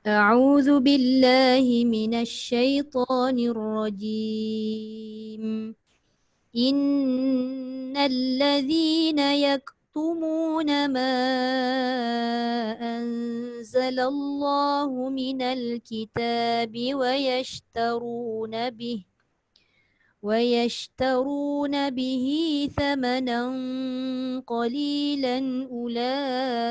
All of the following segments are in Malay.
أعوذ بالله من الشيطان الرجيم إن الذين يكتمون ما أنزل الله من الكتاب ويشترون به ثمنا قليلا أولئك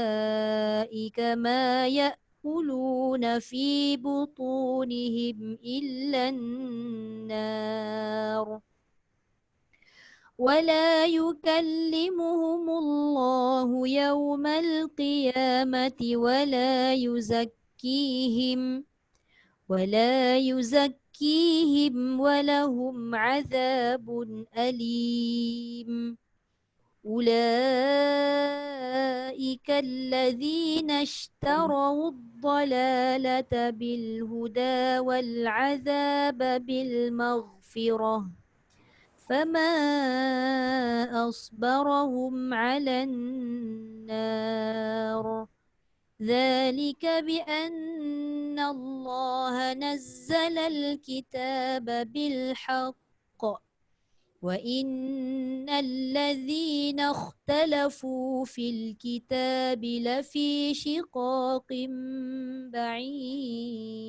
ما يأكلون في بطونهم إلا النار ولا يكلمهم الله يوم القيامة ولا يزكيهم ولهم عذاب أليم أولئك الذين اشتروا الضلالة بالهدى والعذاب بالمغفرة فما أصبرهم على النار ذلك بأن الله نزل الكتاب بالحق وإن الذين اختلفوا في الكتاب لفي شقاق بعيد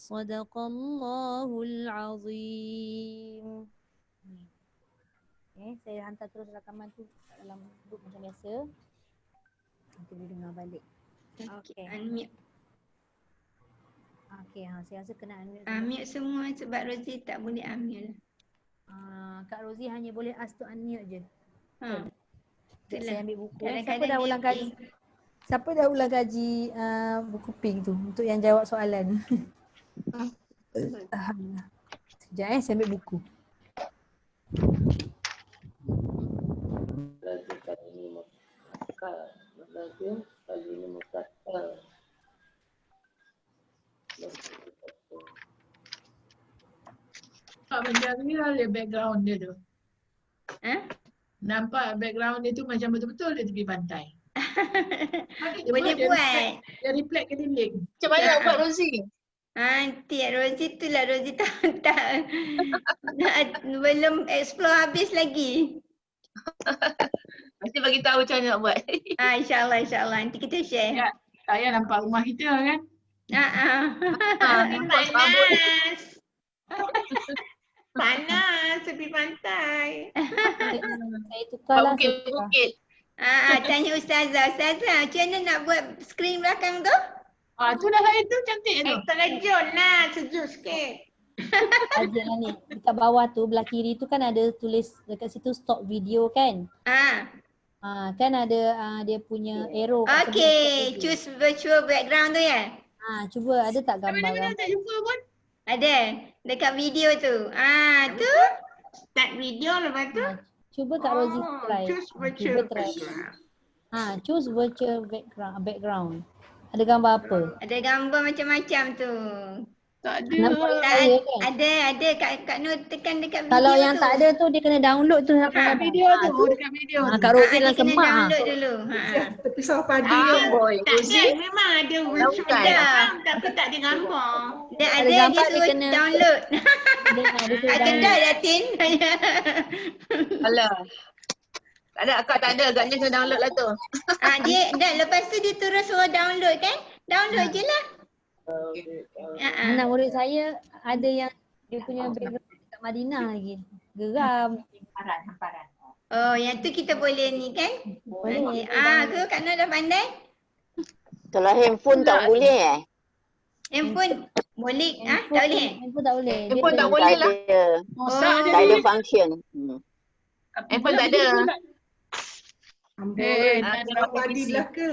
Sadaqallahul Azim. Saya hantar terus rakaman tu dalam grup macam biasa. Nanti boleh dengar balik. Okey, unmute. Okey, saya rasa kena unmute. Unmute semua sebab Rosie tak boleh unmute. Kak Rosie hanya boleh ask to unmute je. Saya ambil buku. Siapa dah ulang kaji buku pink tu untuk yang jawab soalan? Alhamdulillah. Sekejap saya ambil buku. Macam ni lah background dia tu. Nampak background dia tu macam betul-betul dia tepi pantai. Boleh buat. Dia reflect ke dinding. Macam mana buat Rosie? Nanti Rosie tu lah, Rosie tak belum explore habis lagi. Mesti bagi tahu macam mana nak buat. InsyaAllah nanti kita share. Ya, saya nampak rumah kita kan. Panas. Panas tepi pantai. Saya tukarlah. Bukit-bukit. Tanya Ustazah, macam mana nak buat skrin belakang tu? Tu dah saya tu cantik tu. Terjun lah, sejuk sikit. Ada ni, dekat bawah tu, belah kiri tu kan ada tulis dekat situ stop video kan? Kan ada dia punya arrow. Okay, choose virtual background tu ya? Cuba ada tak gambar? Mana-mana tak jumpa pun. Ada, dekat video tu. Tu, start video lepas tu. Cuba Kak Rosie try. Choose virtual background. Choose virtual background. Ada gambar apa? Ada gambar macam-macam tu. Tak ada. Nampak saya kan? Ada Kak Nur tekan dekat video tu. Kalau yang tak ada tu dia kena download tu. Dekat video tu, dekat video tu. Kak Rosie dalam kena semak. download dulu. Terpisah padi boy. Tak kan, memang ada virtual tapi tak ada gambar. Dia ada dia suruh download. Ada dah Yatin. Alah. Tak ada, akak tak ada. Agaknya kena download lah tu. Dia lepas tu dia terus suruh download kan? Download je lah. Anak murid saya ada yang dia punya background dekat Madinah lagi. Geram. Hamparan. Oh, yang tu kita boleh ni kan? Boleh. Ke Kak Nur dah pandai? Kalau handphone tak boleh Handphone boleh? Tak boleh? Handphone tak boleh. Handphone tak boleh lah. Tak ada function. Handphone tak ada. Nak padi lah ke?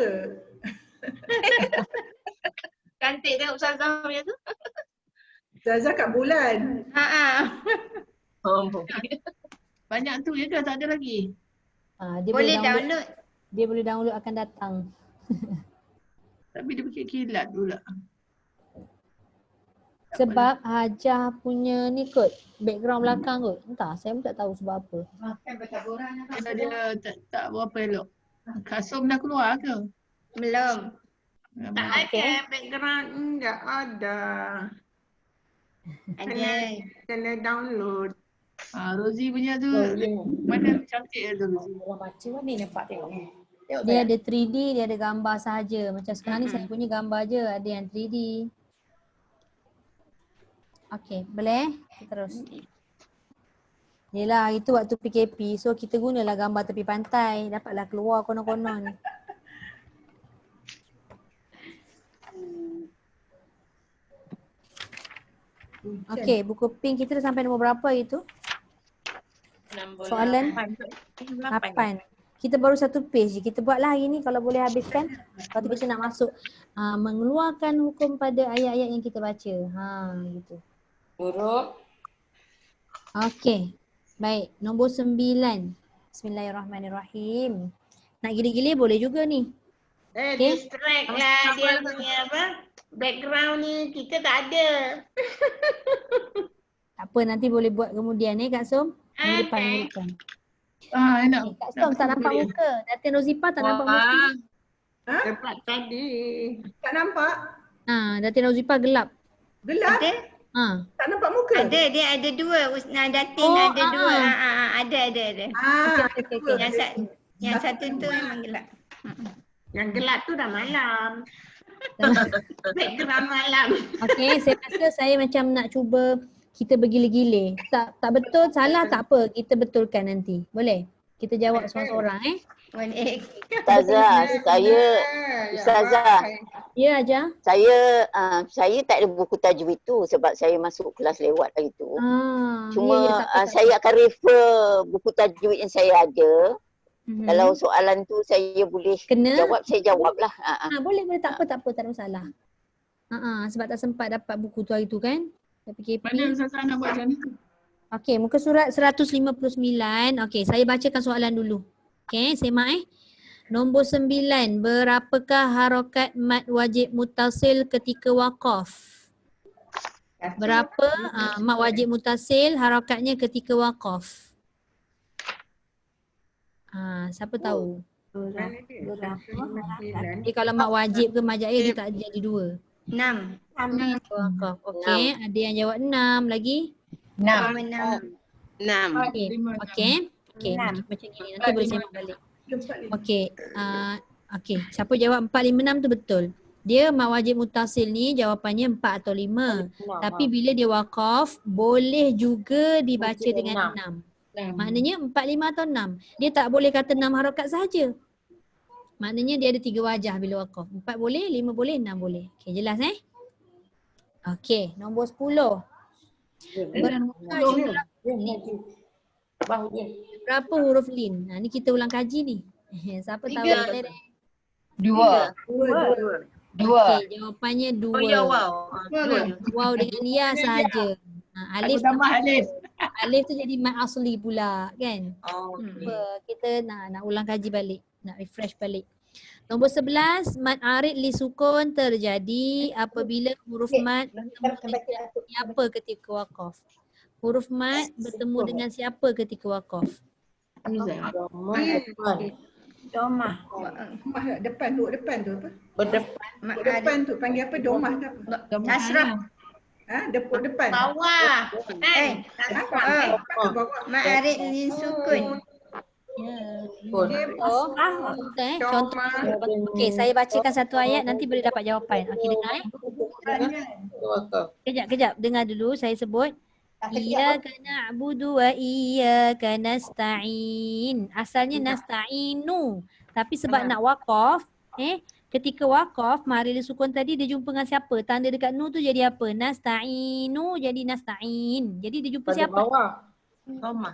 Cantik tengok Ustazah punya tu. Ustazah kat bulan. Banyak tu je ke? Tak ada lagi? Dia boleh download. Dia boleh download akan datang. Tapi dia pakai kilat pula. Sebab Hajah punya ni kot, background belakang kot. Entah, saya pun tak tahu sebab apa. Kalau dia tak berapa elok. Kasum dah keluar ke? Belum. Tak ada background, enggak ada. Ada. Kena download. Rozi punya tu mana cantik tu Rozi. Orang baca ni nampak tengok ni. Tengok Dia saya. ada 3D, dia ada gambar sahaja. Macam sekarang ni saya punya gambar je, ada yang 3D. Okey, boleh? Kita terus. Yelah, itu waktu PKP. So kita gunalah gambar tepi pantai. Dapatlah keluar konon-konon. Okey, buku pink kita dah sampai nombor berapa itu? Soalan 8. Kita baru satu page je. Kita buatlah hari ni kalau boleh habiskan. Lepas tu kita nak masuk mengeluarkan hukum pada ayat-ayat yang kita baca. Gitu. Huruf. Okey. Baik, nombor 9. Bismillahirrahmanirrahim. Nak gila-gila boleh juga ni. Distract lah dia punya apa? Background ni kita tak ada. Tak apa, nanti boleh buat kemudian Kak Som. Minggu depan, minggu depan. Enak. Kak Som tak nampak muka. Datin Rozipa tak nampak muka. Dapat tadi. Tak nampak? Datin Rozipa gelap. Gelap? Ada? Tak nampak muka? Ada, dia ada dua. Datin ada dua. Ada. Okey. Yang satu tu memang gelap. Yang gelap tu dah malam. Background malam. Okey, saya rasa saya macam nak cuba kita bergila-gila. Tak betul, salah tak apa. Kita betulkan nanti. Boleh? Kita jawab seorang-seorang Boleh. Ustazah. Ya, Aja. Saya tak ada buku tajwid tu sebab saya masuk kelas lewat hari tu. Cuma tak apa. saya akan refer buku tajwid yang saya ada. Kalau soalan tu saya boleh jawab, saya jawablah. Boleh, tak apa, tak ada masalah. Sebab tak sempat dapat buku tu hari tu kan. PKP. Mana Ustazah nak buat macam ni? Okey, muka surat 159. Okey, saya bacakan soalan dulu. Okey, semak Nombor 9. Berapakah harokat mad wajib mutasil ketika waqaf? Berapa mad wajib mutasil harokatnya ketika waqaf? Siapa tahu? Kalau mak wajib ke mak jair dia tak jadi 2. 6. Waqaf. Okey, ada yang jawab 6 lagi? 6. Okey, macam ni nanti boleh semak balik. Okey, okey. Siapa jawab 4, 5, 6 tu betul. Dia mak wajib mutasil ni jawapannya 4 atau 5. Tapi bila dia waqaf boleh juga dibaca dengan 6. Maknanya 4, 5 atau 6. Dia tak boleh kata 6 harokat sahaja. Maknanya dia ada 3 wajah bila waqaf. 4 boleh, 5 boleh, 6 boleh. Okey, jelas Okey, nombor 10. Berapa huruf lin? Ni kita ulang kaji ni. Siapa tahu? 2. Okey, jawapannya 2. Waw dengan lia sahaja. Alif tambah alif. Alif tu jadi mad asli pula kan. Kita nak ulang kaji balik, nak refresh balik. Nombor 11, mad arid li sukun terjadi apabila huruf mad bertemu dengan siapa ketika waqaf. Huruf mad bertemu dengan siapa ketika waqaf? Domah. Depan tu apa? Depan tu panggil apa? Domah ke apa? Kasrah. Depan. Bawah. Ma'arid li sukun. Contoh. Okey, saya bacakan satu ayat nanti boleh dapat jawapan. Okey, dengar Kejap, dengar dulu saya sebut. Iyyaka na'budu wa iyyaka nasta'in. Asalnya nasta'inu. Tapi sebab nak waqaf, ketika waqaf, mari sukun tadi dia jumpa dengan siapa? Tanda dekat nu tu jadi apa? Nasta'inu jadi nasta'in. Jadi dia jumpa siapa? Domah.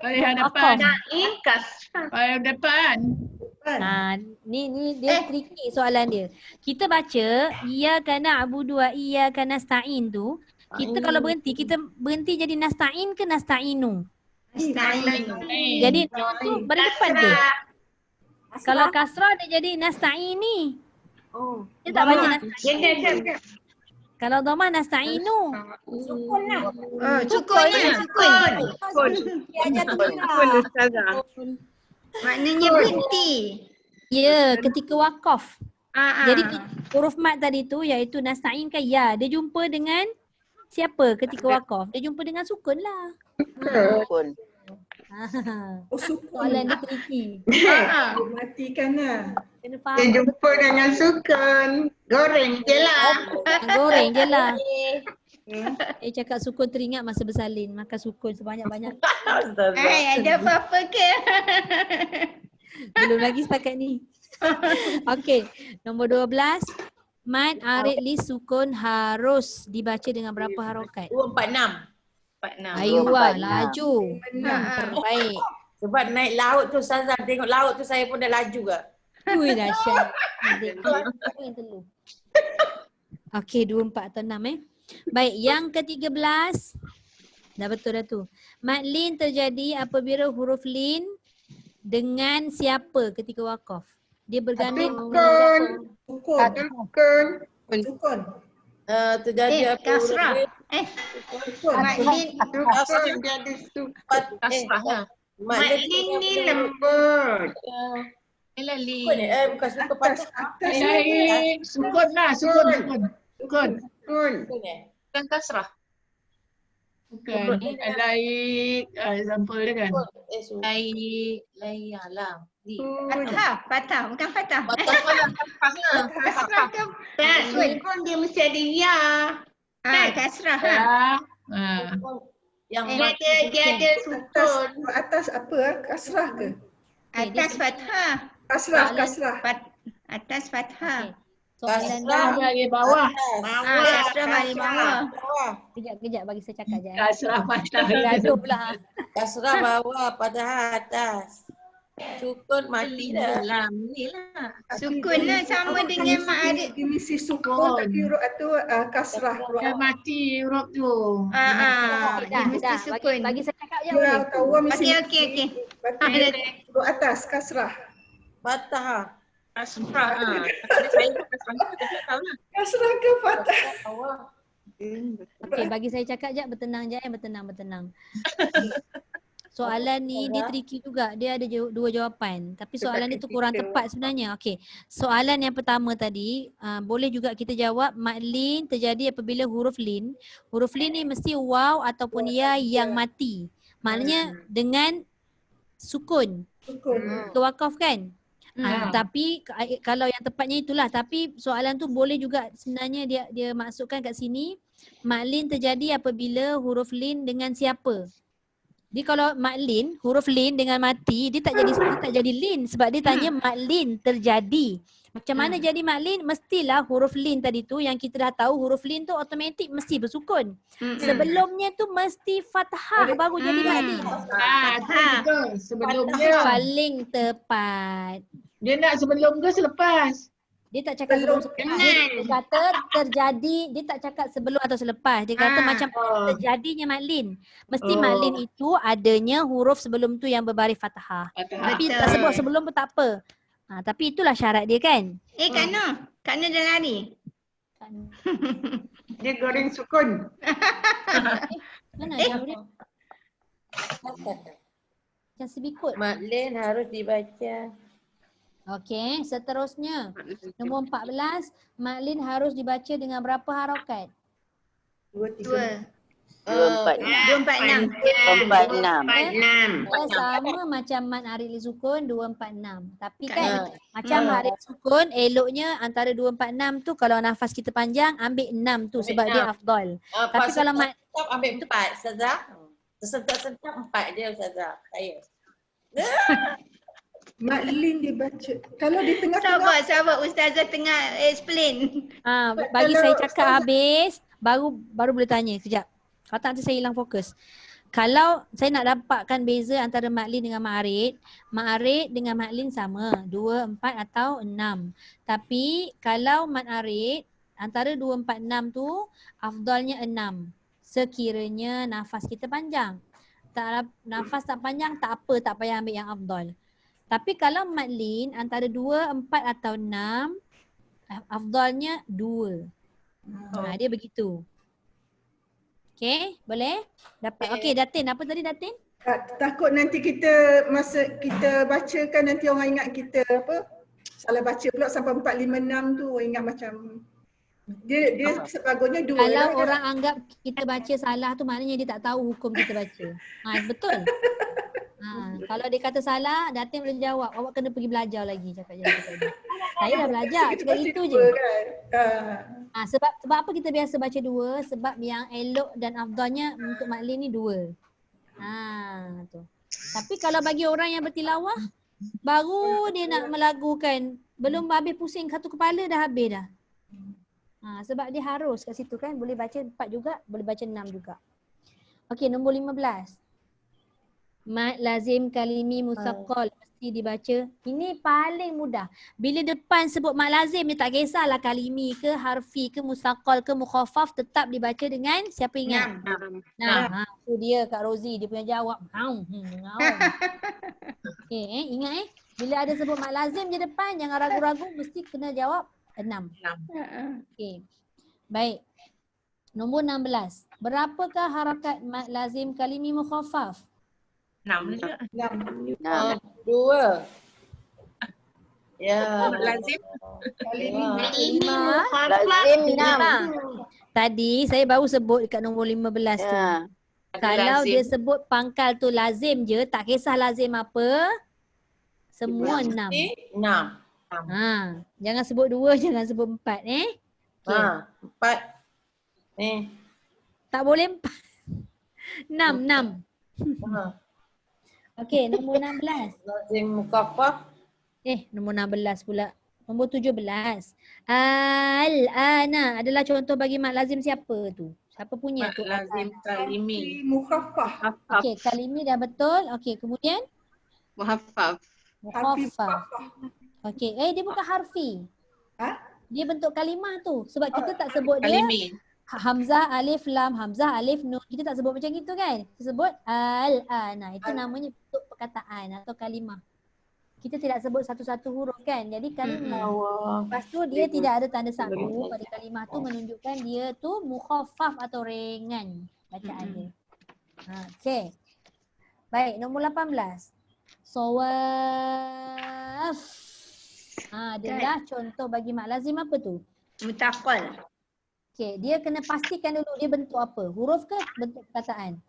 Paling hadapan. Paling depan. Ni dia tricky soalan dia. Kita baca iyyaka na'budu wa iyyaka nasta'in tu, kita kalau berhenti, kita berhenti jadi nasta'in ke nasta'inu? Jadi nu tu berdepan tu. Kalau kasrah dia jadi nasta'ini. Dia tak baca nasta'in. Kalau dhamma nasta'inu. Sukun lah. Sukun. Maknanya berhenti. Ya, ketika wakaf. Ah, Jadi huruf mat tadi tu iaitu nasta'in kan ya. Dia jumpa dengan siapa ketika wakaf? Dia jumpa dengan sukun lah. Sukun. Oh, sukun. Soalan dia tricky. Matikan lah. Kena Dia faham. jumpa dengan sukun. Goreng je lah. Goreng je lah. Cakap sukun teringat masa bersalin. Makan sukun sebanyak-banyak. Ada apa-apa ke? Belum lagi setakat ni. Okey, nombor 12. Mad arid li sukun harus dibaca dengan berapa harokat? 246. 46. Ayuh, laju. Terbaik. Sebab naik laut tu Ustazah, tengok laut tu saya pun dah laju ke. Ui, dahsyat. Apa yang telur? Okey, 24 atau 6 Baik, yang ke-13. Dah betul dah tu. Mad lin terjadi apabila huruf lin dengan siapa ketika wakaf? Dia berganding dengan siapa? Sukun. Terjadi apa? Kasrah. Maklin sukun jadi sukun. Kasrah. Maklin ni lembut. Lali. Bukan suka patah. Lain. Sukun lah, sukun. Bukan kasrah. Bukan. Lain. Example dia kan. Lain lah. Patah. Bukan patah. Kasrah ke? Tak, sukun dia mesti ada ya. Kasrah. Yang Dia ada sukun. Atas apa? Kasrah ke? Atas fathah. Kasrah. Atas fathah. Soalan Kasrah bagi bawah. Kasrah bagi bawah. Kejap bagi saya cakap je. Kasrah patah. Gaduh pula. kasrah bawah, padahal atas. Sukun mati dah. Ni lah. Sukun lah sama dengan ma'arif. Ini si sukun tapi huruf tu kasrah. Dia mati huruf tu. Dia mesti sukun. Bagi saya cakap je boleh. Ya, tahu mesti. Okey. Huruf atas kasrah. Patah. Kasrah. Kasrah ke fathah? Okey, bagi saya cakap je, bertenang je, bertenang. Soalan ni dia tricky juga. Dia ada dua jawapan. Tapi soalan ni tu kurang tepat sebenarnya. Okey. Soalan yang pertama tadi, boleh juga kita jawab mad lin terjadi apabila huruf lin. Huruf lin ni mesti waw ataupun ya yang mati. Maknanya dengan sukun. Kewakaf kan? Tapi kalau yang tepatnya itulah. Tapi soalan tu boleh juga sebenarnya dia maksudkan kat sini mad lin terjadi apabila huruf lin dengan siapa? Jadi kalau mad lin, huruf lin dengan mati, dia tak jadi lin sebab dia tanya mad lin terjadi. Macam mana jadi mad lin? Mestilah huruf lin tadi tu yang kita dah tahu huruf lin tu automatik mesti bersukun. Sebelumnya tu mesti fathah baru jadi mad lin. Betul. Sebelumnya. Paling tepat. Dia nak sebelum ke selepas? Dia tak cakap sebelum selepas. Dia kata terjadi, dia tak cakap sebelum atau selepas. Dia kata macam terjadinya mad lin. Mesti mad lin itu adanya huruf sebelum tu yang berbaris fathah. Tapi tak sebut sebelum pun tak apa. Tapi itulah syarat dia kan. Kana dah lari. Dia goreng sukun. Mana dia? Macam sebikut. Mad lin harus dibaca. Okey, seterusnya. Nombor 14, mad lin harus dibaca dengan berapa harokat? 2. 246. 246. Sama macam mad arid li sukun 246. Tapi kan macam arid sukun eloknya antara 246 tu kalau nafas kita panjang ambil 6 tu sebab dia afdal. Tapi kalau mad ambil 4 Ustazah. Sesentak 4 dia Ustazah. Saya. Mad lin dibaca. Kalau di tengah-tengah. Sabar Ustazah tengah explain. Bagi saya cakap habis baru boleh tanya kejap. Kalau tak nanti saya hilang fokus. Kalau saya nak dapatkan beza antara mad lin dengan mad arid dengan mad lin sama. 2, 4 atau 6. Tapi kalau mad arid antara 2, 4, 6 tu afdalnya 6. Sekiranya nafas kita panjang. Nafas tak panjang tak apa, tak payah ambil yang afdal. Tapi kalau mad lin antara 2, 4 atau 6 afdalnya 2. Dia begitu. Okey, boleh? Dapat. Okey, Datin. Apa tadi Datin? Takut nanti kita masa kita bacakan nanti orang ingat kita apa? Salah baca pula sampai 4, 5, 6 tu ingat macam dia sepatutnya 2 Kalau lah. orang anggap kita baca salah tu maknanya dia tak tahu hukum kita baca. Betul. Kalau dia kata salah, Datin boleh jawab, awak kena pergi belajar lagi cakap je. Saya dah belajar, cakap gitu je. Kan? Sebab apa kita biasa baca 2? Sebab yang elok dan afdalnya untuk maklum ni 2. Tu. Tapi kalau bagi orang yang bertilawah, baru dia nak melagukan, belum habis pusing satu kepala dah habis dah. Sebab dia harus kat situ kan, boleh baca 4 juga, boleh baca 6 juga. Okey, nombor 15. Mad lazim kalimi musaqqal mesti dibaca. Ini paling mudah. Bila depan sebut mad lazim ni tak kisahlah kalimi ke, harfi ke, musaqqal ke, mukhaffaf, tetap dibaca dengan siapa ingat? Tu dia Kak Rozi, dia punya jawab. Okey, ingat bila ada sebut mad lazim je depan, jangan ragu-ragu, mesti kena jawab 6. Okey. Baik. Nombor 16. Berapakah harakat mad lazim kalimi mukhaffaf? 6 je. 2. Lazim. Lazim 6. Tadi saya baru sebut dekat nombor 15 tu. Kalau dia sebut pangkal tu lazim je, tak kisah lazim apa, semua 6. 6. Jangan sebut 2, jangan sebut 4 Okay. 4. Tak boleh 4. 6. Okey, nombor 16. Lazim mukaffaf. Nombor 16 pula. Nombor 17. Al-ana adalah contoh bagi mad lazim siapa tu? Siapa punya tu? Lazim kalimi. Mukhaffaf. Okey, kalimi dah betul. Okey, kemudian Muhaffaf. mukhaffaf. Okey, dia bukan harfi. Dia bentuk kalimah tu. Sebab kita tak sebut dia Kalimi. Hamzah, alif, lam, Hamzah, alif, nun. Kita tak sebut macam itu kan? Kita sebut al-ana. Itu namanya bentuk perkataan atau kalimah. Kita tidak sebut satu-satu huruf kan? Jadi kalimah. Lepas tu dia tidak ada tanda sabdu pada kalimah tu, menunjukkan dia tu mukhaffaf atau ringan bacaan dia. Okey. Baik, nombor 18. Sawaf. Adalah contoh bagi mad lazim apa tu? Mutaqqal. Okey, dia kena pastikan dulu dia bentuk apa? Huruf ke bentuk perkataan?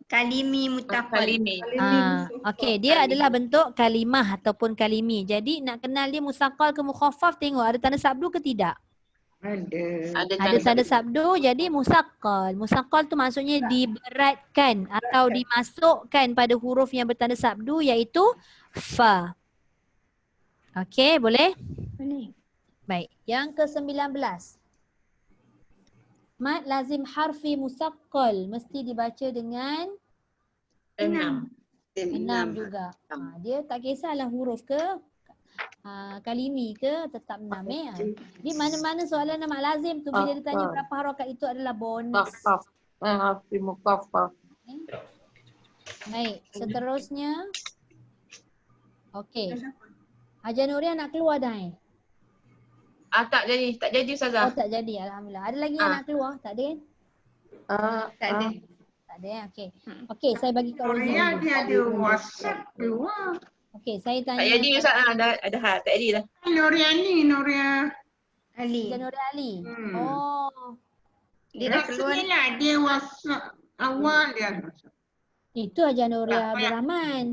Kalimi mutaqqal. Okey, dia adalah bentuk kalimah ataupun kalimi. Jadi nak kenal dia musaqqal ke mukhaffaf, tengok ada tanda sabdu ke tidak? Ada tanda sabdu, jadi musaqqal. Musaqqal tu maksudnya diberatkan atau dimasukkan pada huruf yang bertanda sabdu, iaitu fa. Okey, boleh? Boleh. Baik, yang ke-19. Mad lazim harfi musaqqal mesti dibaca dengan 6. 6 juga. Dia tak kisahlah huruf ke, kalimi ke, tetap 6 Di mana-mana soalan mad lazim tu bila ditanya berapa harakat itu adalah bonus. Harfi mukaffaf. Baik, seterusnya. Okey. Hajar Nuria nak keluar dah Tak jadi Ustazah. tak jadi, alhamdulillah. Ada lagi yang nak keluar? Tak ada kan? Tak ada. Tak ada okey. Okey, saya bagi Kak Rozi. Dia ada WhatsApp keluar. Okey, saya Tak tanya jadi Ustazah. Ada tak jadi dah. Nuria Ali. Hajar Nuria Ali. Dia dah keluar. Rasanya dia WhatsApp awal dia. Itu Hajar Nuria Abdul Rahman.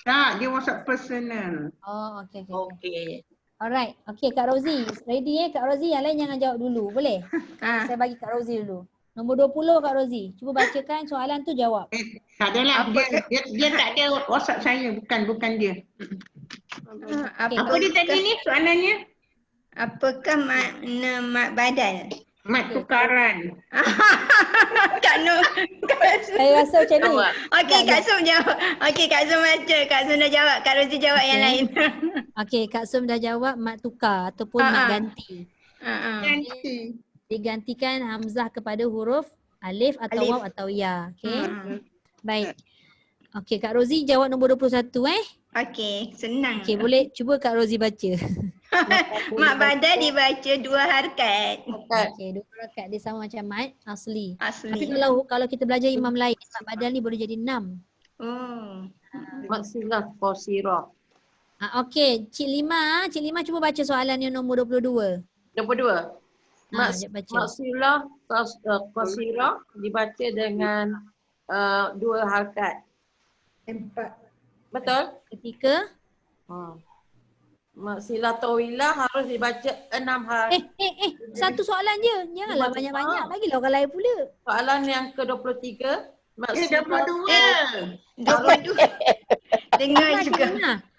Tak, dia WhatsApp personal. Okey. Okey. Alright. Okey, Kak Rozi. Ready Kak Rozi? Yang lain jangan jawab dulu. Boleh? Saya bagi Kak Rozi dulu. Nombor 20 Kak Rozi. Cuba bacakan soalan tu, jawab. Tak adalah. Dia tak ada WhatsApp saya. Bukan dia. Apa dia tadi ni soalannya? Apakah makna mad badal? Mat tukaran. Kak Nur. Saya rasa macam ni. Okey, Kak Sum jawab. Okey, Kak Sum baca. Kak Sum dah jawab. Kak Rozi jawab yang lain. Okey, Kak Sum dah jawab mat tukar ataupun mat ganti. Ganti. Digantikan hamzah kepada huruf alif atau waw atau ya. Okey. Baik. Okey, Kak Rozi jawab nombor 21 Okey, senang. Okey, boleh cuba Kak Rozi baca. Mat badal dibaca 2 harakat. Okey, 2 harakat dia sama macam mat asli. Asli. Tapi kalau kita belajar imam lain, mat badal ni boleh jadi 6. Mat silah qasirah. Okey, Cik Lima cuba baca soalan yang nombor 22. 22. Jap baca. Maksilah qasirah dibaca dengan 2 harakat. 4. Betul? Ketika Maksilah tawilah harus dibaca 6 harakat. Satu soalan je. Janganlah banyak-banyak. Bagilah orang lain pula. Soalan yang ke-23. 22. 22. Dengar juga.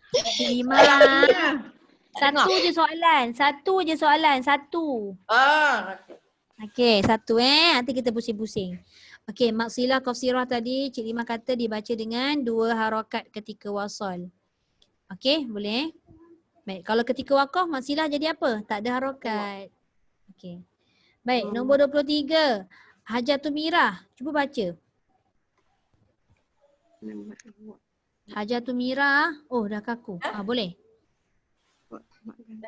Cik Lima. Satu je soalan. Satu. Okey, satu nanti kita pusing-pusing. Okey, maksilah qasirah tadi Cik Lima kata dibaca dengan 2 harakat ketika wasal. Okey, boleh? Baik, kalau ketika waqaf maksilah jadi apa? Tak ada harakat. Okey. Baik, nombor 23. Hajatul Mirah. Cuba baca. Hajatul Mirah. Oh, dah kaku. Boleh.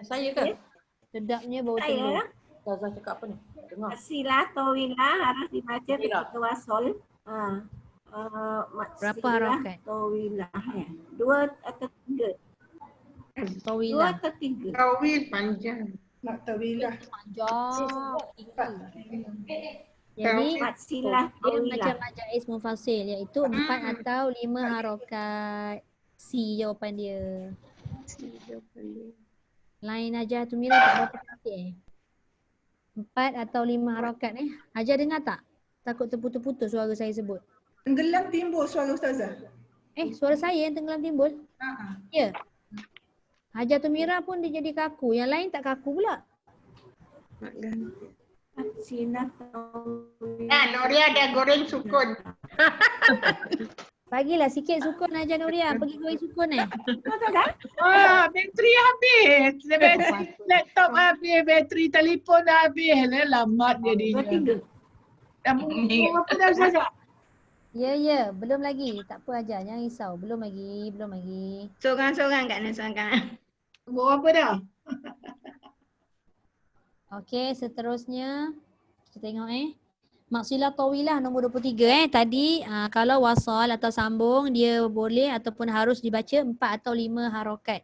Saya ke? Sedapnya bau telur. Ustazah cakap apa ni? Dengar. Maksilah tawilah harus dibaca ketika wasal. Berapa harakat? Tawilah 2 atau 3. Tawilah. 2 atau 3. Tawil panjang. Nak tawilah. Panjang. Jadi Maksilah dia tawilah. macam majais mufasil iaitu 4 atau 5 harakat. C jawapan dia. Lain aja tu Mira tak berapa cantik 4 atau 5 harakat Hajar dengar tak? Takut terputus-putus suara saya sebut. Tenggelam timbul suara ustazah. Suara saya yang tenggelam timbul? Ya. Hajar tu Mira pun dia jadi kaku. Yang lain tak kaku pula. Maksilah tawilah. Nuria dah goreng sukun. Bagilah sikit sukun Hajar Nuria. Pergi goreng sukun Bateri habis. Bateri laptop habis, bateri telefon habis. Lambat jadinya. Dah mungkin apa dah Ustazah? Ya. Belum lagi. Tak apa Hajar. Jangan risau. Belum lagi. Sorang-sorang kat Nusangkan. Umur apa dah? Okey, seterusnya kita tengok maksilah tawilah nombor 23 tadi kalau wasal atau sambung dia boleh ataupun harus dibaca 4 atau 5 harakat.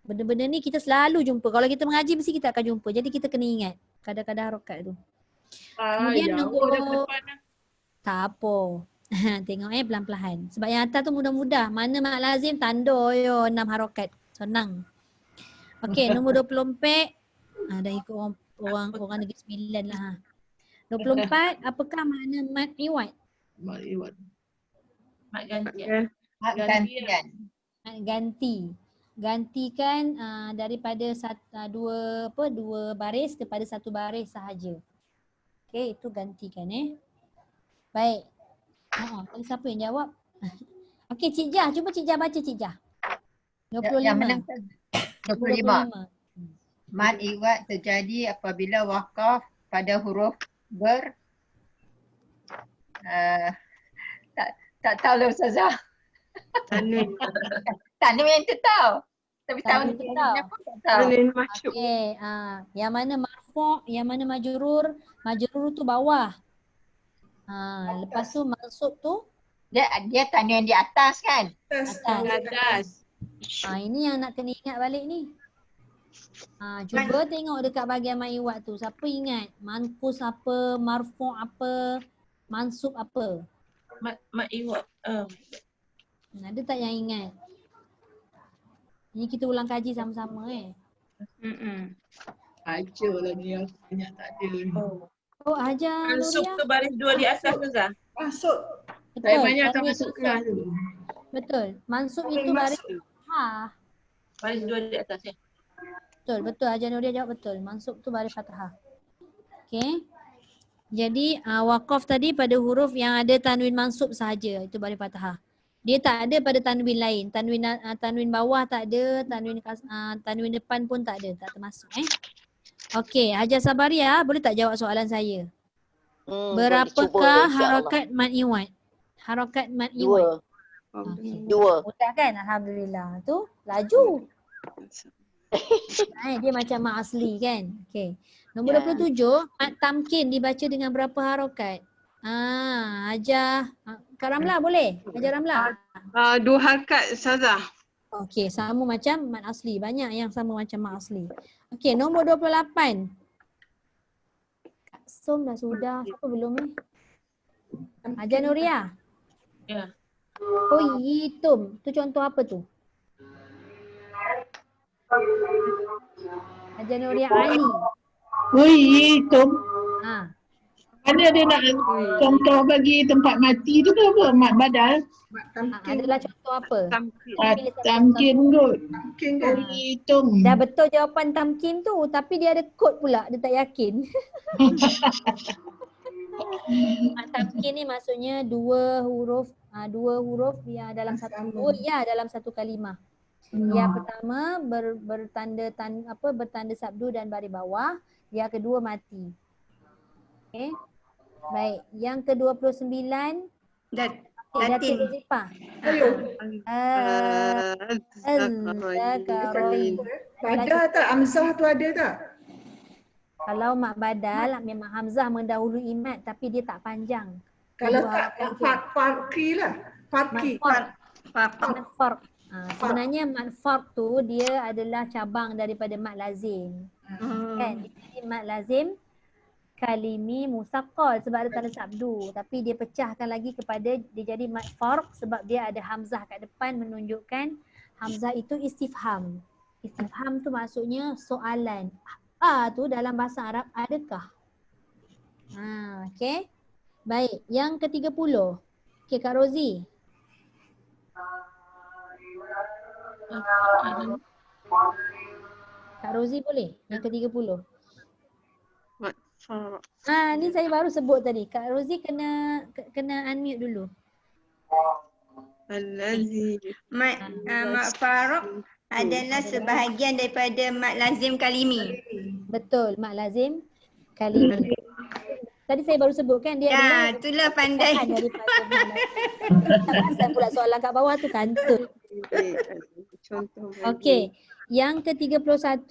Benda-benda ni kita selalu jumpa. Kalau kita mengaji mesti kita akan jumpa. Jadi kita kena ingat kadar-kadar harakat tu. Kemudian nombor tak apa. Tengok pelan-pelan. Sebab yang atas tu mudah-mudah. Mana mak lazim tanda 6 harakat. Senang. Okey, nombor 24 dah ikut orang Negeri Sembilan lah. 24, apakah makna mat iwat? Mat iwat. Mat Gantian. Mat ganti. Gantikan daripada dua baris kepada satu baris sahaja. Okey, itu gantikan Baik. Tadi siapa yang jawab? Okey, Cik Jah, cuba Cik Jah baca Cik Jah. 25. Yang mana? 25. Mat iwat terjadi apabila wakaf pada huruf tak tahu lah Ustazah. Tanwin yang tu tahu. Tapi tahun ni pun tak tahu. Okey, yang mana marfu', yang mana majrur tu bawah. Lepas tu mansub tu Dia tanwin di atas kan? Atas. Ini yang nak kena ingat balik ni. Cuba tengok dekat bahagian mat iwat tu. Siapa ingat? Manqus apa, marfu' apa, mansub apa? Mat iwat. Ada tak yang ingat? Ni kita ulang kaji sama-sama Baca lah ni yang banyak tak ada. Hajar Mansub Nuria. tu baris 2 di atas Ustazah. Masuk. Saya banyak akan masuk kelas tu. Betul. Mansub itu baris Baris 2 di atas Betul. Hajar Nuria jawab betul. Mansub tu baris fathah. Okey. Jadi waqaf tadi pada huruf yang ada tanwin mansub sahaja. Itu baris fathah. Dia tak ada pada tanwin lain. Tanwin bawah tak ada, tanwin depan pun tak ada, tak termasuk Okey, Hajar Sabaria, boleh tak jawab soalan saya? Berapakah harakat mat iwat? Harakat mat iwat. 2. Mudah kan? Alhamdulillah. Tu laju. Dia macam mat asli kan? Okey. Nombor 27, mat tamkin dibaca dengan berapa harakat? Hajar Kak Ramlah boleh? Hajar Ramlah. 2 harakat Ustazah. Okey, sama macam mat asli. Banyak yang sama macam mat asli. Okey, nombor 28. Kak Som dah sudah. Siapa belum ni? Hajar Nuria. Ya. Oh, hitum. Tu contoh apa tu? Hajar Nuria Ali. Ui, itu. Ha. Mana dia nak contoh bagi tempat mati tu ke apa? Mat badal? Adalah contoh apa? Tamkin kot. Hitung. Dah betul jawapan tamkin tu, tapi dia ada kod pula. Dia tak yakin. Tamkin ni maksudnya dua huruf ya dalam satu kalimah. Yang pertama bertanda sabdu dan baris bawah. Yang kedua mati. Okey. Baik, yang ke-29 Datin Zifah. Badal tak? Hamzah tu ada tak? Kalau mak badal memang hamzah mendahului mat tapi dia tak panjang. Kalau tak farqi lah. Farqi. Farq. Sebenarnya mat farq tu dia adalah cabang daripada mat lazim. Kan? Jadi mat lazim kalimi musaqqal sebab ada tanda sabdu, tapi dia pecahkan lagi kepada dia jadi mat farq sebab dia ada hamzah kat depan menunjukkan hamzah itu istifham. Istifham tu maksudnya soalan. Tu dalam bahasa Arab adakah? Okey. Baik, yang ke-30. Okey, Kak Rozi. Kak Rozi boleh? Yang ke-30. Ni saya baru sebut tadi. Kak Rozi kena unmute dulu. Al-Lazim. Mat farq adalah sebahagian daripada mat lazim kalimi. Betul, mat lazim kalimi. Tadi saya baru sebutkan dia adalah itulah pandai. Saya pula soalan kat bawah tu kantut. Okey, yang ke-31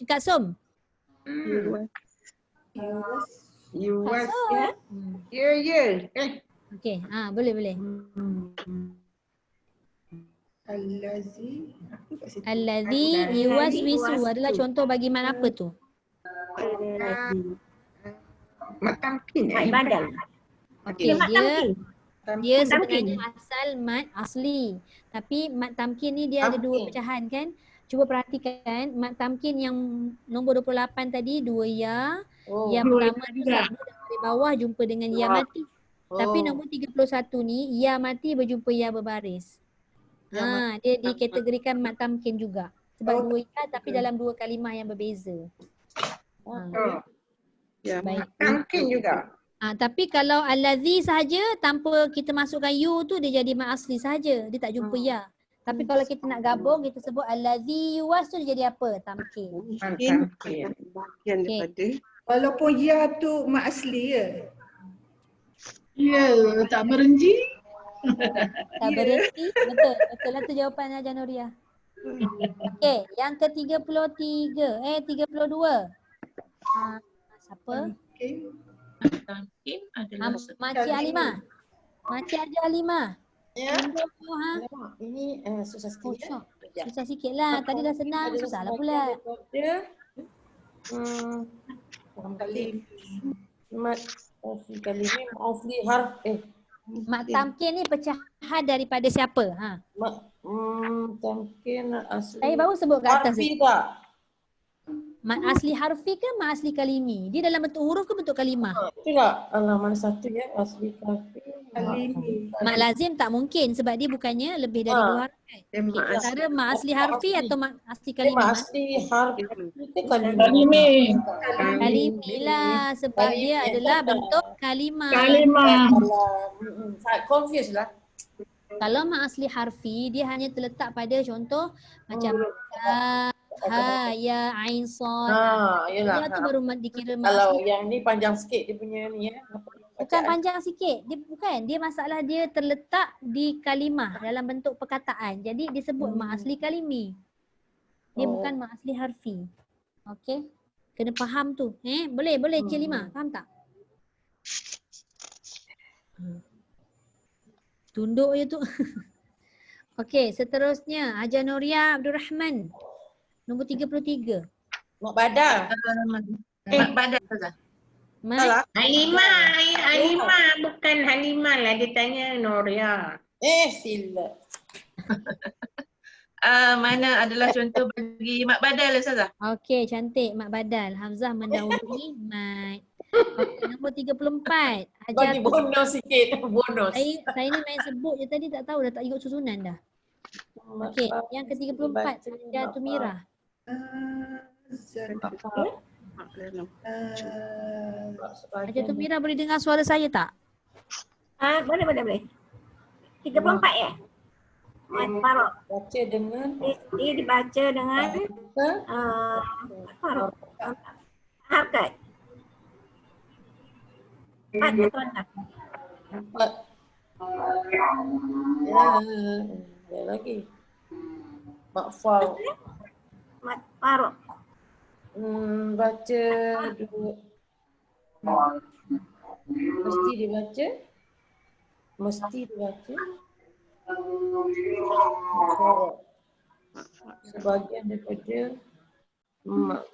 Kak Som. Yuwas. Ya. Okey, boleh. Allazi yuwaswisu adalah contoh bagi mat apa tu? Mat tamkin. Badal. Okey, dia sebenarnya asal mat asli. Tapi mat tamkin ni dia ada dua pecahan kan? Cuba perhatikan mat tamkin yang nombor 28 tadi dua ya. Yang pertama tu sabdu dari bawah jumpa dengan ya mati. Tapi nombor 31 ni ya mati berjumpa ya berbaris. Dia dikategorikan mat tamkin juga. Sebab dua ya tapi dalam dua kalimah yang berbeza. Baik. Tamkin juga. Tapi kalau allazi sahaja tanpa kita masukkan you tu dia jadi mat asli sahaja. Dia tak jumpa ya. Tapi kalau kita nak gabung kita sebut allazi yuwas tu dia jadi apa? Tamkin. Tamkin. Daripada walaupun ya tu mat asli ya. Ya, tak berhenti. Tak berhenti. Betul lah tu jawapan Hajar Nuria. Okey, yang ke-32. 32. Siapa? Tamkin adalah Makcik Halimah. Makcik Halimah. Ya. Ini susah sikit. Susah sikit lah. Tadi dah senang, susah lah pula. Mat kalimi asli harf mat tamkin ni pecahan daripada siapa? Tamkin asli. Saya baru sebut kat atas. Harfi tak? Mat asli harfi ke mat asli kalimi? Dia dalam bentuk huruf ke bentuk kalimah? Itulah. Mana satu ya asli harfi. Mat lazim tak mungkin sebab dia bukannya lebih dari dua harf kan? Antara mat asli harfi atau mat asli kalimah? Mat asli harfi itu Kalimi. Kalimi lah sebab dia adalah bentuk kalimah. Saya confuse lah. Kalau mat asli harfi dia hanya terletak pada contoh macam ya ain sad. Yalah. Dia tu baru dikira mat Kalau asli. yang ni panjang sikit dia punya ni ya. Bukan panjang sikit. Dia bukan. Dia masalah dia terletak di kalimah dalam bentuk perkataan. Jadi disebut mat asli kalimi. Dia bukan mat asli harfi. Okey. Kena faham tu. Boleh Cik Lima. Faham tak? Tunduk je tu. Okey, seterusnya Hajar Nuria Abdul Rahman. Nombor 33. Mak Badar. Mak Badar Ustazah. Salah. Halimah bukan Halimah lah, dia tanya Noria. Silap. Mana adalah contoh bagi Mak Badal Ustazah? Okey, cantik Mak Badal. Hamzah mendahului Mat. Okey, nombor 34. Hajar Bagi bonus sikit. Bonus. Saya ni main sebut je tadi, tak tahu dah, tak ikut susunan dah. Okey, yang ke-34 Hajar Tumirah. Hajar Tumirah boleh dengar suara saya tak? Boleh. 34 ya? Mat Farok. Baca dengan Dia dibaca dengan Farok. Harkat. 4 atau 6? 4. Ya lagi. Mak Farok. Mat Farok. Baca dua. Mesti dibaca. Sebagian daripada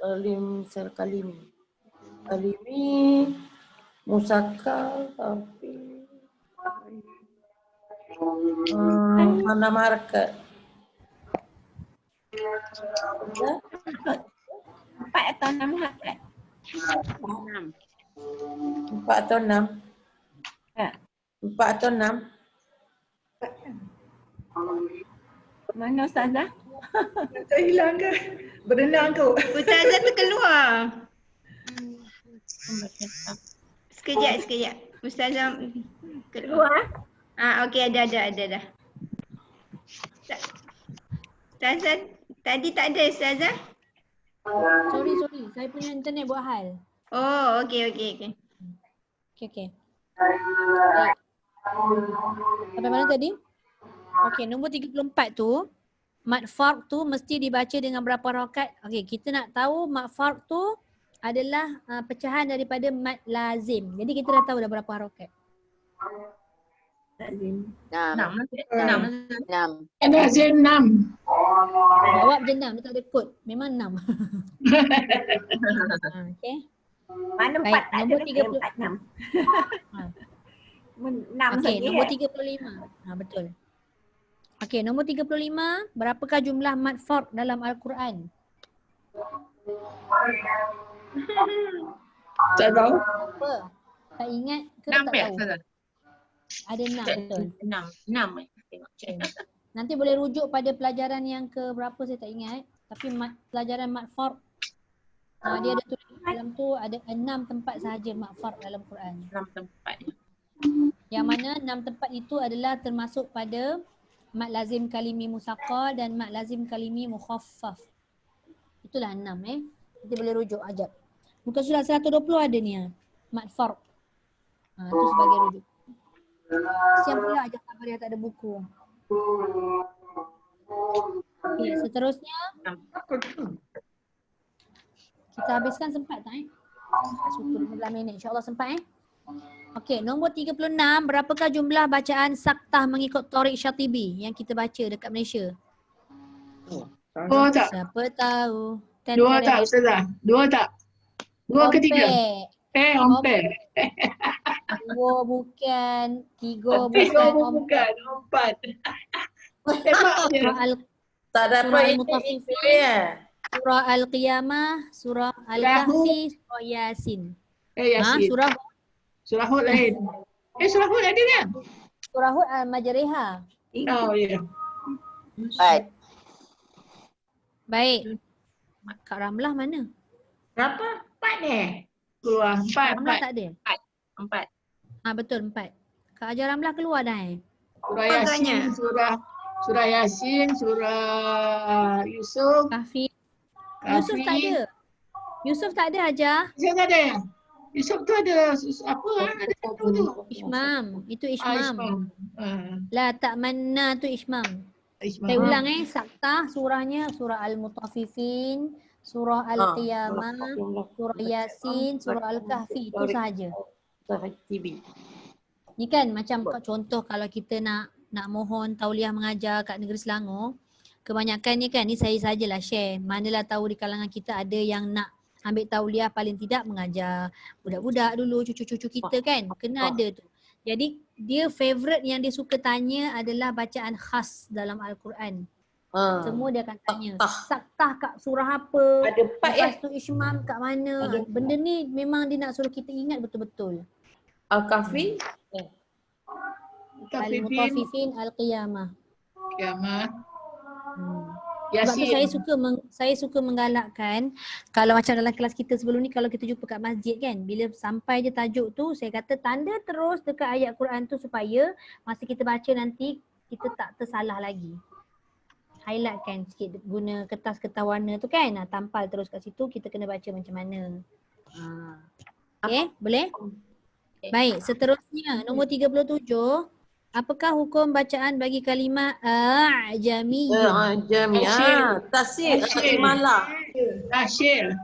Alim Kalimi. Kalimi Musakal tapi mana market? 4 atau 6 harkat? 4 atau 6? 4 atau 6? Mana Ustazah? Tak hilang ke? Berenang ke? Ustazah tu keluar. Sekejap. Ustazah keluar. Okey, ada dah. Ustazah tadi tak ada Ustazah? Sorry. Saya punya internet buat hal. Oh, okey. Okey. Sampai mana tadi? Okey, nombor 34 tu, mat farq tu mesti dibaca dengan berapa rakaat? Okey, kita nak tahu mat farq tu adalah pecahan daripada mat lazim. Jadi kita dah tahu dah berapa rakaat. Enam. Lazim 6. Jawab je 6, dia tak ada kod. Memang 6. Okey. Mana 4 Baik, tak ada nombor lagi, 30. 4, 6. 6 Okey, saja. nombor 35. Betul. Okey, nombor 35, berapakah jumlah mat farq dalam Al-Quran? Tak tahu. Apa? Tak ingat ke 6 tak ya tahu? Ustazah? Ada 6, betul. 6. Tengok. Nanti boleh rujuk pada pelajaran yang ke berapa saya tak ingat. Tapi pelajaran mat farq, dia ada tulis dalam tu ada 6 tempat sahaja mat farq dalam Quran. 6 tempat. Yang mana 6 tempat itu adalah termasuk pada mat lazim kalimi musaqqal dan mat lazim kalimi mukhaffaf. Itulah 6 Nanti boleh rujuk ajab. Muka surat 120 ada ni mat farq. Itu sebagai rujuk. Siap pula ajab sabar yang tak ada buku. Okey, seterusnya kita habiskan sempat tak Syukur 15 minit. InsyaAllah sempat Okey, nombor 36, berapakah jumlah bacaan saktah mengikut Thoriq Syatibi yang kita baca dekat Malaysia? Tak. Siapa tahu? 2 tak Ustazah? 2 tak? 2 ke 3? Ompek. 2 bukan, 3 3 bukan, bukan, 4. Tembak je. Tak dapat Surah Al-Qiyamah, Surah Al-Kahfi, Surah Yasin. Yasin. Surah Hud lain. Surah Hud ada kan? Surah Hud Al-Majriha. Oh ya. Baik. Kak Ramlah mana? Berapa? 4 Keluar. 4. Ramlah tak ada? 4. Betul 4. Kak Hajar Ramlah keluar dah Surah Yasin, Surah Yasin, Surah Yusuf. Kahfi. Yusuf tak ada. Yusuf tak ada Hajar. Yusuf tak ada. Yusuf tu ada apa? Ada satu tu. Ishmam. Itu Ishmam. Ishmam. La ta'manna tu Ishmam. Ishmam. Saya ulang saktah surahnya surah Al-Mutaffifin, surah Al-Qiyamah, surah Yasin, surah Al-Kahfi. Itu sahaja. Ni kan macam contoh kalau kita nak nak mohon tauliah mengajar kat negeri Selangor, kebanyakannya kan, ni saya sajalah share, manalah tahu di kalangan kita ada yang nak ambil tauliah paling tidak mengajar budak-budak dulu, cucu-cucu kita kan, kena ada tu. Jadi dia favourite yang dia suka tanya adalah bacaan khas dalam Al-Quran. Semua dia akan tanya, saktah kat surah apa, Ada 4 ya? lepas tu Ishmam kat mana. Benda ni memang dia nak suruh kita ingat betul-betul. Al-Kahfi? Al-Mutaffifin Al-Qiyamah. Kiamat. Sebab tu Yasin. saya suka menggalakkan, kalau macam dalam kelas kita sebelum ni, kalau kita jumpa kat masjid kan, bila sampai je tajuk tu, saya kata tanda terus dekat ayat Quran tu supaya masa kita baca nanti kita tak tersalah lagi. Highlight kan sikit, guna kertas-kertas warna tu kan, tampal terus kat situ, kita kena baca macam mana. Okay, boleh? Baik, seterusnya nombor 37. Apakah hukum bacaan bagi kalimah a'jamiyyun? Jami'ah. Tasir. Imalah. Tasyil.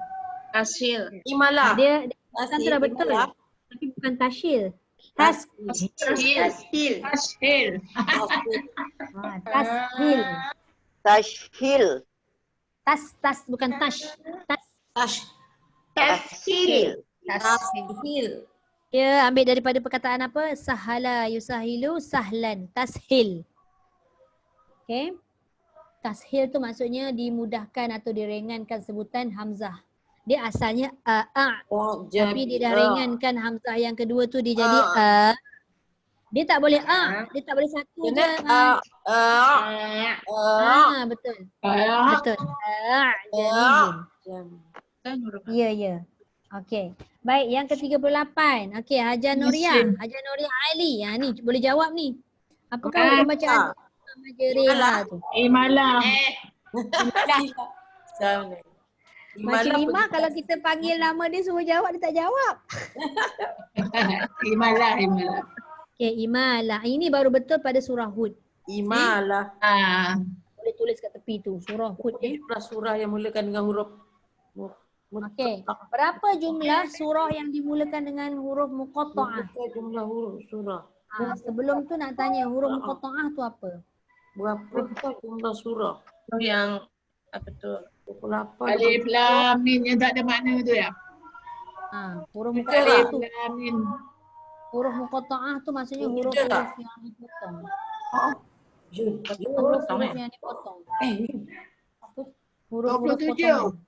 Imalah. Dia kan tu dah betul. Tapi bukan tasyil. Tashil. Tashil. Tashhil. Tas bukan tash. Tashhil. Tashil. Dia ambil daripada perkataan apa? Sahala yusahilu sahlan. Tashil. Okay. Tashil tu maksudnya dimudahkan atau diringankan sebutan hamzah. Dia asalnya tapi dia dah ringankan hamzah yang kedua tu dia jadi Dia tak boleh dia tak boleh satu je. Betul. Betul. Ya. Okey. Baik, yang ke-38. Okey, Hajar Nuriah. Hajar Nuriah Ali. Ni boleh jawab ni. Apakah hukum bacaan Majeriha tu? Imalah. Macam Lima kalau kita panggil nama dia suruh jawab, dia tak jawab. Imalah. Okey, Imalah. Ini baru betul pada surah Hud. Imalah. Boleh tulis kat tepi tu, surah Hud. Surah yang mulakan dengan huruf. Okey. Berapa jumlah surah yang dimulakan dengan huruf muqatta'ah? Berapa jumlah huruf surah? Sebelum tu nak tanya huruf muqatta'ah tu apa? Berapa jumlah surah? Yang apa tu? 28. Alif lam mim yang tak ada makna tu ya. Huruf muqatta'ah tu. Mim. Huruf muqatta'ah tu maksudnya huruf-huruf yang dipotong. Huruf-huruf yang dipotong. Huruf-huruf potongan.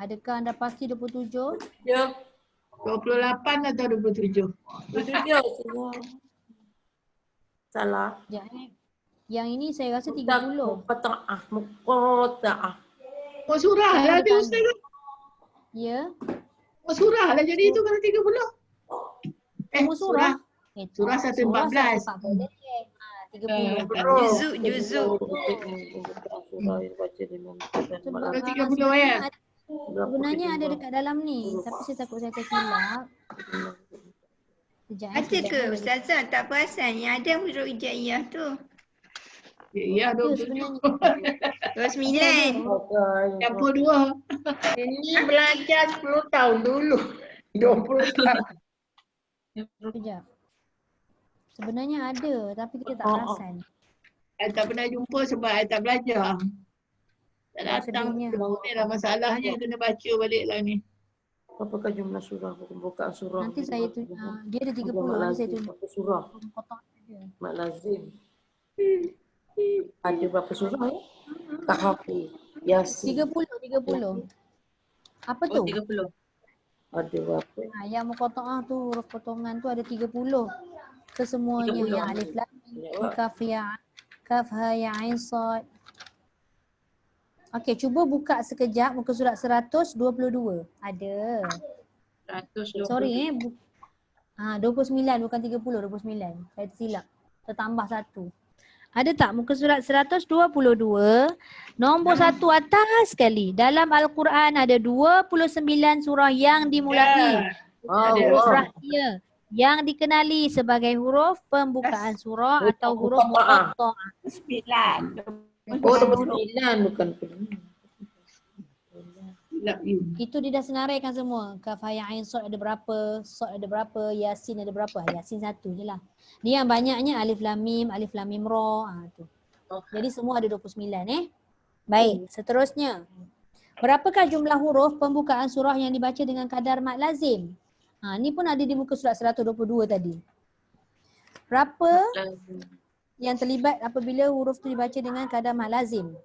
Adakah anda pasti 27? Ya. 28 atau 27? 27. Salah. Yang ini saya rasa 30. Muqatta'ah. Oh surah lah dia Ustaz. Ya. Oh surah lah jadi itu kalau 30. Surah. Surah 114. 30. Juzuk. Kalau 30 ya. Sebenarnya ada dekat dalam ni, tapi saya takut saya tersilap. Ada ke Ustazah tak perasan yang ada huruf hijaiyah tu? Ya 27. 29. Campur 2. Ini belajar 10 tahun dulu. 20 tahun. Sekejap. Sebenarnya ada tapi kita tak perasan. Saya tak pernah jumpa sebab saya tak belajar. Tak datang. Ni lah masalahnya, kena baca balik lah ni. Apakah jumlah surah? Pembukaan surah. Nanti saya tu dia ada 30, nanti saya tunjuk. Surah. Mak lazim. Ada berapa surah ya? Kahfi, Yasin. 30. Apa tu? 30. Ada berapa? Yang muqatta'ah tu huruf potongan tu ada 30. Kesemuanya yang alif lam mim kaf ya kaf ha ya ain sad. Okey, cuba buka sekejap muka surat 122. Ada. 120. Sorry 29 bukan 30, 29. Saya tersilap. Tertambah satu. Ada tak muka surat 122, nombor 1 atas sekali. Dalam Al-Quran ada 29 surah yang dimulai. Huruf rahsia yang dikenali sebagai huruf pembukaan surah atau huruf muqatta'ah. 9. Oh, 29 bukan 9. Itu dia dah senaraikan semua. Kaf, ha, ya, ain, sad ada berapa, sad ada berapa, yasin ada berapa. Yasin satu je lah. Dia yang banyaknya alif lam mim ra. Ha, tu. Jadi semua ada 29 Baik, seterusnya. Berapakah jumlah huruf pembukaan surah yang dibaca dengan kadar mad lazim? Ha, ni pun ada di muka surat 122 tadi. Berapa yang terlibat apabila huruf tu dibaca dengan kadar mad lazim?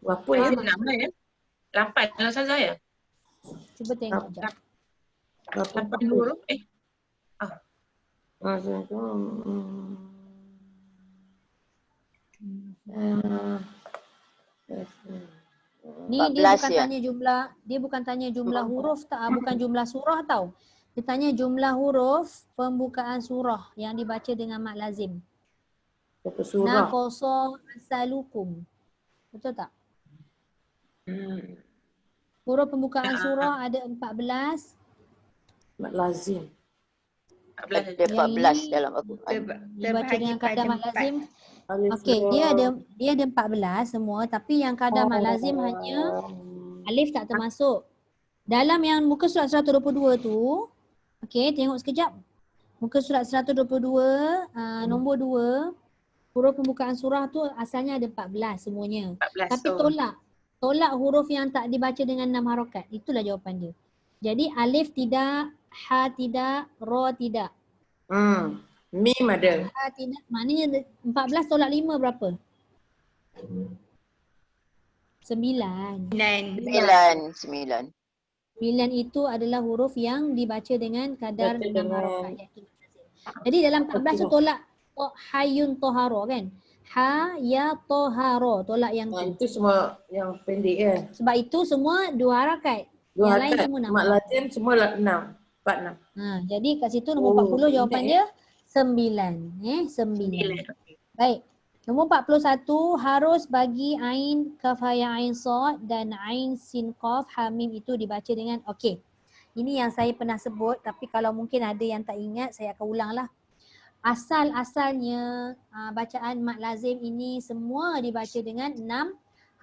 Berapa ya? 6 ya? 8 dalam Ustazah ya? Cuba tengok sekejap. 8 huruf Ni dia bukan tanya jumlah, dia bukan tanya jumlah huruf, bukan jumlah surah tau. Dia tanya jumlah huruf pembukaan surah yang dibaca dengan mad lazim. Naqasa asalukum. Betul tak? Huruf pembukaan surah ada 14. Mad lazim. 14 dalam Al-Quran. Dibaca dengan kadar mad lazim. Okey, dia ada 14 semua, tapi yang kadar mad lazim hanya alif tak termasuk. Dalam yang muka surat 122 tu, okey, tengok sekejap. Muka surat 122 nombor 2, huruf pembukaan surah tu asalnya ada 14 semuanya. 14, tapi tolak huruf yang tak dibaca dengan 6 harakat. Itulah jawapan dia. Jadi alif tidak, ha tidak, ra tidak. Mim ada. Ha tidak. Maknanya 14 tolak 5 berapa? 9. 9 itu adalah huruf yang dibaca dengan kadar 6 harakat. Jadi dalam 14 tu tolak hayun toharo kan? Ha, ya, toharo. Tolak yang tu. Itu semua yang pendek kan? Sebab itu semua 2 harakat. Yang lain semua 6. Mad lazim semua 6. 46. Jadi kat situ nombor 40 jawapan dia 9. 9. Baik. Nombor 41 harus bagi ain, kaf, ha, ya, ain, sad dan ain, sin, qaf, ha, mim itu dibaca dengan okey. Ini yang saya pernah sebut, tapi kalau mungkin ada yang tak ingat saya akan ulanglah. Asal-asalnya bacaan mad lazim ini semua dibaca dengan 6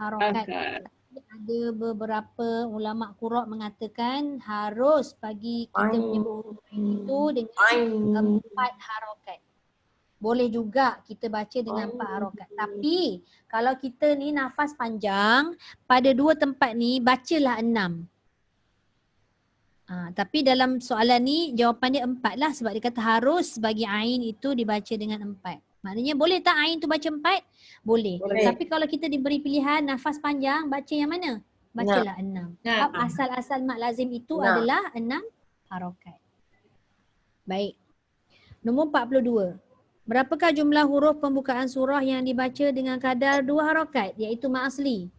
harakat. Ada beberapa ulama qura' mengatakan harus bagi kita punya huruf itu dengan 4 harakat. Boleh juga kita baca dengan 4 harakat. Tapi kalau kita ni nafas panjang, pada 2 tempat ni bacalah 6. Tapi dalam soalan ni jawapan dia 4 lah, sebab dia kata harus bagi ain itu dibaca dengan 4. Maknanya boleh tak ain tu baca 4? Boleh. Tapi kalau kita diberi pilihan nafas panjang, baca yang mana? Bacalah 6. Asal-asal mad lazim itu adalah 6 harakat. Baik. Nombor 42. Berapakah jumlah huruf pembukaan surah yang dibaca dengan kadar 2 harakat, iaitu mad asli?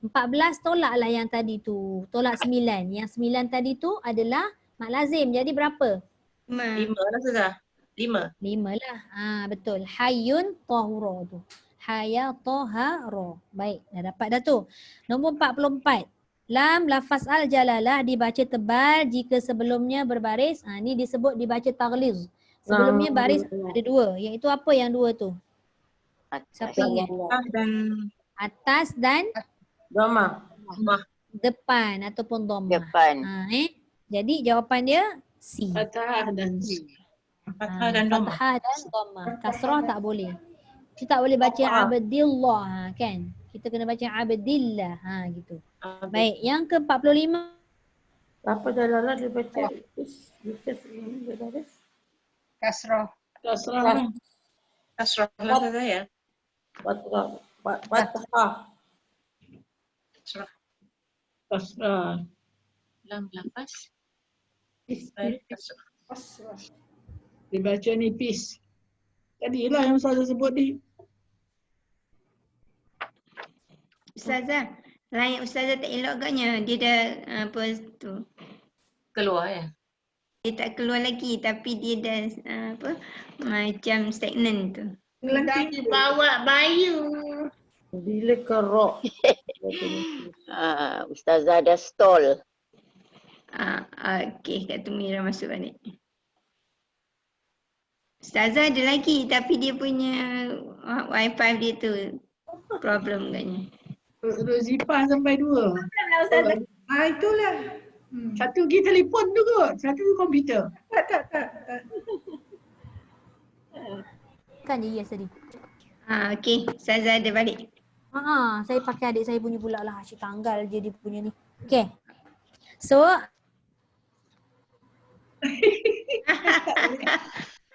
14 tolaklah yang tadi tu. Tolak 9. Yang 9 tadi tu adalah mad lazim. Jadi berapa? 5 lah Ustazah. 5 lah. Betul. Hayyun tahura tu. Haya tahara. Baik, dah dapat dah tu. Nombor 44. Lam lafaz al-jalalah dibaca tebal jika sebelumnya berbaris. Ni disebut dibaca taghliz. Sebelumnya baris ada 2. Iaitu apa yang 2 tu? Siapa ingat? Atas dan Dhamma. Depan ataupun dhammah. Depan. Jadi jawapan dia C. Fathah dan dhammah. Kasrah tak boleh. Kita tak boleh baca abdillah kan. Kita kena baca abdillah gitu. Baik, yang ke-45. Apa dalalah dia baca? Kasrah. Kasrah lah saya. Fathah. Kasrah. Lam lafaz. Kasrah. Dibaca nipis. Tadilah yang saya sebut ni. Ustazah, lain Ustazah tak elok agaknya. Dia dah apa tu? Keluar ya? Dia tak keluar lagi tapi dia dah macam stagnant tu. Ustazah bawa bayu. Bila kerok. Ustazah ada stall. Okey, Kak Tumira masuk balik. Ustazah ada lagi tapi dia punya wifi dia tu Problem kan. Rozifah sampai 2. Itulah. Satu pergi telefon tu kot. Satu komputer. Tak. Kan je yes tadi. Okey, Ustazah ada balik. Saya pakai adik saya punya pula lah. Asyik tanggal je dia punya ni. Okay. So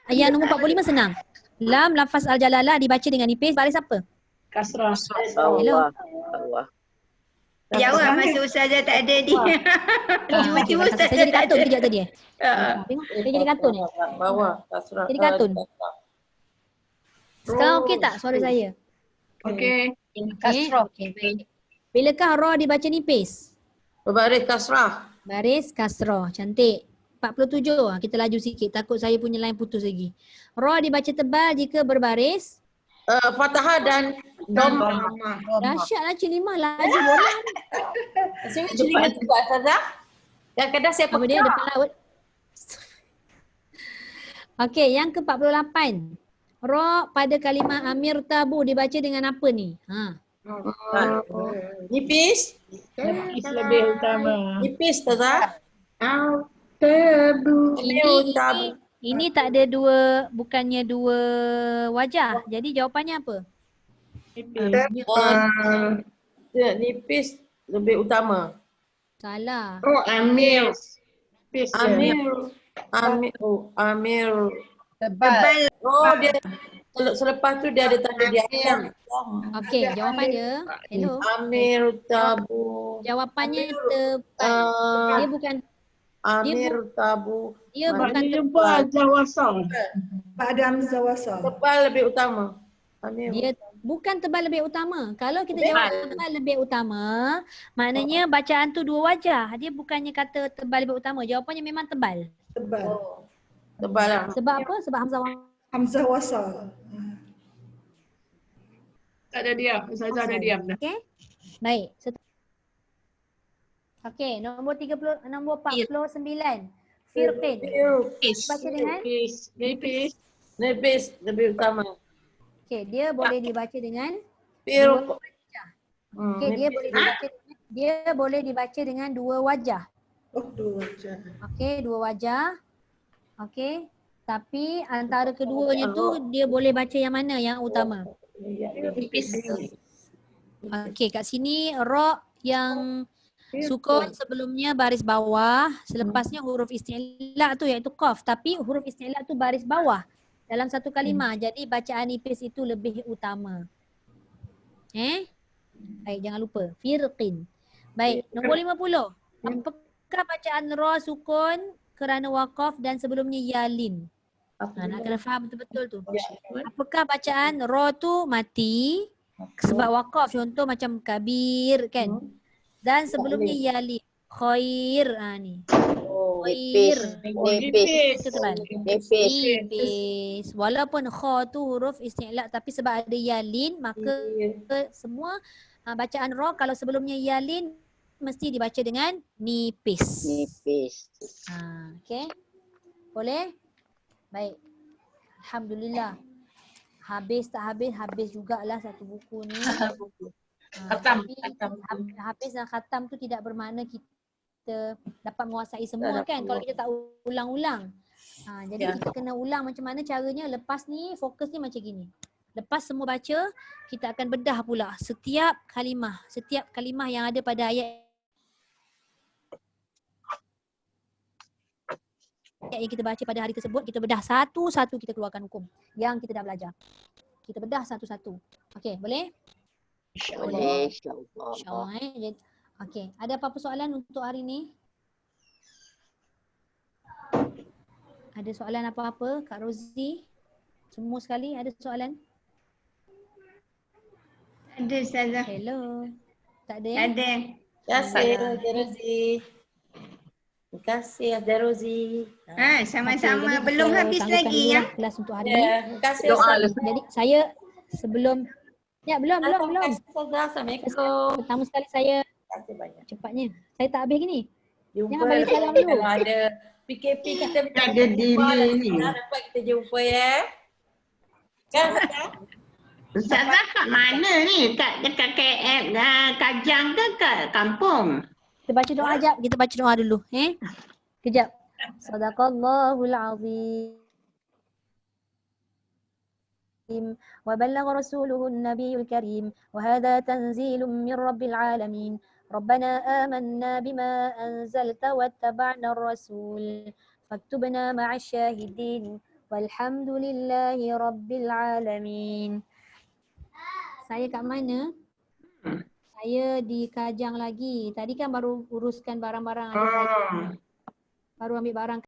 yang nombor 45 senang. Lam lafaz al-jalalah dibaca dengan nipis baris apa? Kasrah. Hello. Jawab masa Ustazah tak ada dia. Tiba-tiba Ustazah Saya jadi tak kartun ada. kejap tadi Tengok, saya jadi kartun ni. Bawah. Kasrah. Jadi kartun. Sekarang okey tak suara saya? Okey. Okey, baik. Bilakah ra dibaca nipis? Berbaris kasrah. Baris kasrah. Cantik. 47. Kita laju sikit. Takut saya punya line putus lagi. Ra dibaca tebal jika berbaris. Fathah dan Dhamma. Dahsyatlah Cik Limah. Laju bola. Sini Cik Limah juga Ustazah. Kadang-kadang saya Apa dia depan laut? Okey, yang ke-48. Ra pada kalimah amir tabu dibaca dengan apa ni? Nipis. Nipis lebih utama. Nipis Ustazah. Ini tak ada bukannya dua wajah. Jadi jawapannya apa? Nipis lebih utama. Salah. Amir. Amir. Tebal. Oh dia selepas tu dia ada tanda di atas. Okey, jawapan dia. Hello. Amir tabu. Jawapannya tebal. Dia bukan Amir tabu. dia bukan Dia jumpa tebal. Azhar Wasal. Ba'da hamzah wasal. Tebal lebih utama. Amir. Dia bukan tebal lebih utama. Kalau kita jawab tebal lebih utama, maknanya bacaan tu dua wajah. Dia bukannya kata tebal lebih utama. Jawapannya memang tebal. Tebal. Tebal lah. Sebab apa? Sebab hamzah Hamzah wasal. Tak ada diam. Ustazah ada diam dah. Okey. Baik. Okey, nombor 49. Firqin. Baca dengan Nipis. Nipis lebih utama. okey, dia boleh dibaca dengan Firq. okey, dia boleh dibaca dengan dua wajah. Oh, 2 wajah. Okey, dua wajah. Okey. Tapi antara keduanya tu dia boleh baca yang mana yang utama? Okey, kat sini ra yang sukun sebelumnya baris bawah, selepasnya huruf isti'la tu iaitu qaf, tapi huruf isti'la tu baris bawah dalam satu kalimah. Jadi bacaan nipis itu lebih utama. Baik, jangan lupa firqin. Baik, nombor 50. Apakah bacaan ra sukun kerana waqaf dan sebelumnya yalin? Nak kena faham betul-betul tu. Apakah bacaan ra tu mati sebab waqaf, contoh macam kabir kan? Dan sebelumnya yalin. Khair ni. Khair. Nipis. Walaupun kha tu huruf isti'la tapi sebab ada yalin maka semua bacaan ra kalau sebelumnya yalin mesti dibaca dengan nipis. Okey. Boleh? Baik. Alhamdulillah. Habis tak habis, habis jugalah satu buku ni. Khatam. Habis dan khatam tu tidak bermakna kita dapat menguasai semua kan kalau kita tak ulang-ulang. Jadi kita kena ulang macam mana caranya. Lepas ni fokus ni macam gini. Lepas semua baca, kita akan bedah pula setiap kalimah yang ada pada ayat yang kita baca pada hari tersebut, kita bedah satu-satu, kita keluarkan hukum yang kita dah belajar. Kita bedah satu-satu. Okey, boleh? Boleh, insyaAllah. InsyaAllah. Okey, ada apa-apa soalan untuk hari ni? Ada soalan apa-apa? Kak Rozi? Semua sekali ada soalan? Ada Ustazah. Hello. Tak ada ya? Ada. Terima kasih Rozi. Terima kasih Rozi. Sama-sama. Okey, Belum kita habis tangguhkan lagi dulu ya. lah kelas untuk hari ni. Terima kasih Ustaz. Jadi saya sebelum belum. Assalamualaikum. Pertama sekali saya Terima kasih banyak. cepatnya. Saya tak habis gini. Jumpa Jangan bagi salam dulu. kalau ada PKP kita Ada delay ni. dapat kita jumpa ya. Kan Ustazah? Ustazah kat mana ni? Dekat KL, Kajang ke kat kampung? Kita baca doa jap. Kita baca doa dulu. Kejap. Sadaqallahul azim. وبلغ رسوله النبي الكريم وهذا تنزيل من رب العالمين ربنا آمنا بما أنزلت واتبعنا الرسول فاكتبنا مع الشاهدين والحمد لله رب العالمين. Saya kat mana? Saya di Kajang lagi. Tadi kan baru uruskan barang-barang. Baru ambil barang